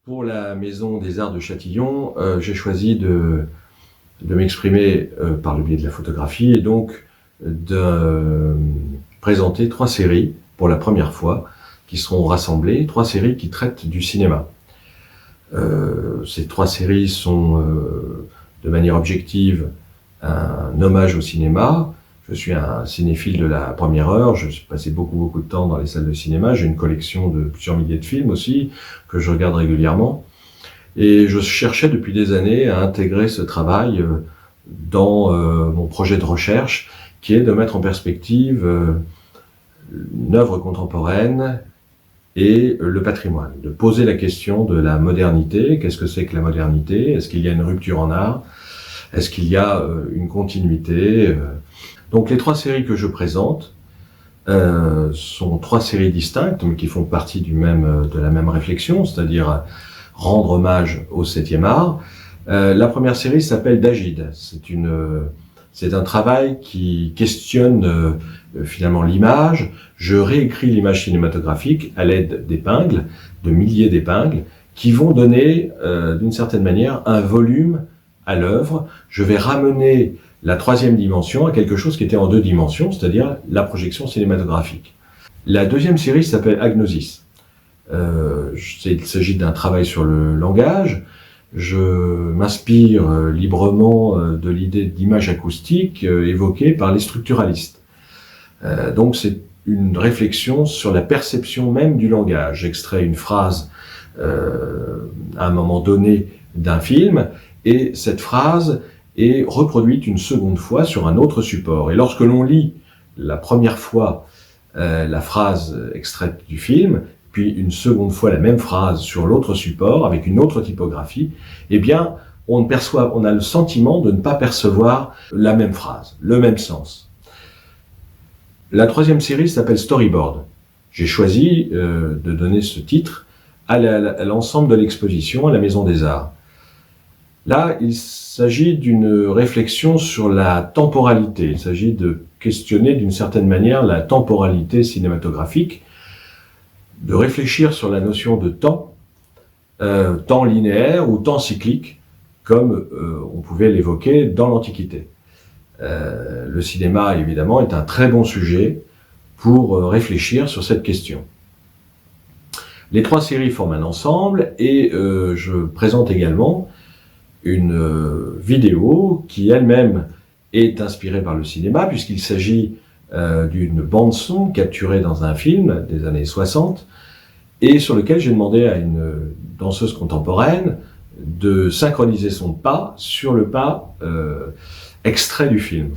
Pour la Maison des Arts de Châtillon, j'ai choisi de m'exprimer par le biais de la photographie et donc de présenter 3 séries pour la première fois qui seront rassemblées, 3 séries qui traitent du cinéma. Ces 3 séries sont de manière objective un hommage au cinéma. Je suis un cinéphile de la première heure, je suis passé beaucoup de temps dans les salles de cinéma, j'ai une collection de plusieurs milliers de films aussi, que je regarde régulièrement. Et je cherchais depuis des années à intégrer ce travail dans mon projet de recherche, qui est de mettre en perspective une œuvre contemporaine et le patrimoine, de poser la question de la modernité. Qu'est-ce que c'est que la modernité? Est-ce qu'il y a une rupture en art? Est-ce qu'il y a une continuité? Donc les 3 séries que je présente sont 3 séries distinctes, mais qui font partie de la même réflexion, c'est-à-dire rendre hommage au 7e art. La première série s'appelle Dagyde. C'est un travail qui questionne finalement l'image. Je réécris l'image cinématographique à l'aide d'épingles, de milliers d'épingles, qui vont donner d'une certaine manière un volume à l'œuvre. Je vais ramener la 3e dimension à quelque chose qui était en 2 dimensions, c'est-à-dire la projection cinématographique. La 2e série s'appelle Agnosis. Il s'agit d'un travail sur le langage. Je m'inspire librement de l'idée d'image acoustique évoquée par les structuralistes. Donc c'est une réflexion sur la perception même du langage. J'extrais une phrase à un moment donné d'un film, et cette phrase est reproduite une seconde fois sur un autre support. Et lorsque l'on lit la première fois la phrase extraite du film, puis une seconde fois la même phrase sur l'autre support, avec une autre typographie, eh bien, on a le sentiment de ne pas percevoir la même phrase, le même sens. La 3e série s'appelle Storyboard. J'ai choisi de donner ce titre à l'ensemble de l'exposition à la Maison des Arts. Là, il s'agit d'une réflexion sur la temporalité. Il s'agit de questionner d'une certaine manière la temporalité cinématographique, de réfléchir sur la notion de temps, temps linéaire ou temps cyclique, comme on pouvait l'évoquer dans l'Antiquité. Le cinéma, évidemment, est un très bon sujet pour réfléchir sur cette question. Les 3 séries forment un ensemble et je présente également une vidéo qui elle-même est inspirée par le cinéma, puisqu'il s'agit d'une bande-son capturée dans un film des années 60 et sur lequel j'ai demandé à une danseuse contemporaine de synchroniser son pas sur le pas extrait du film.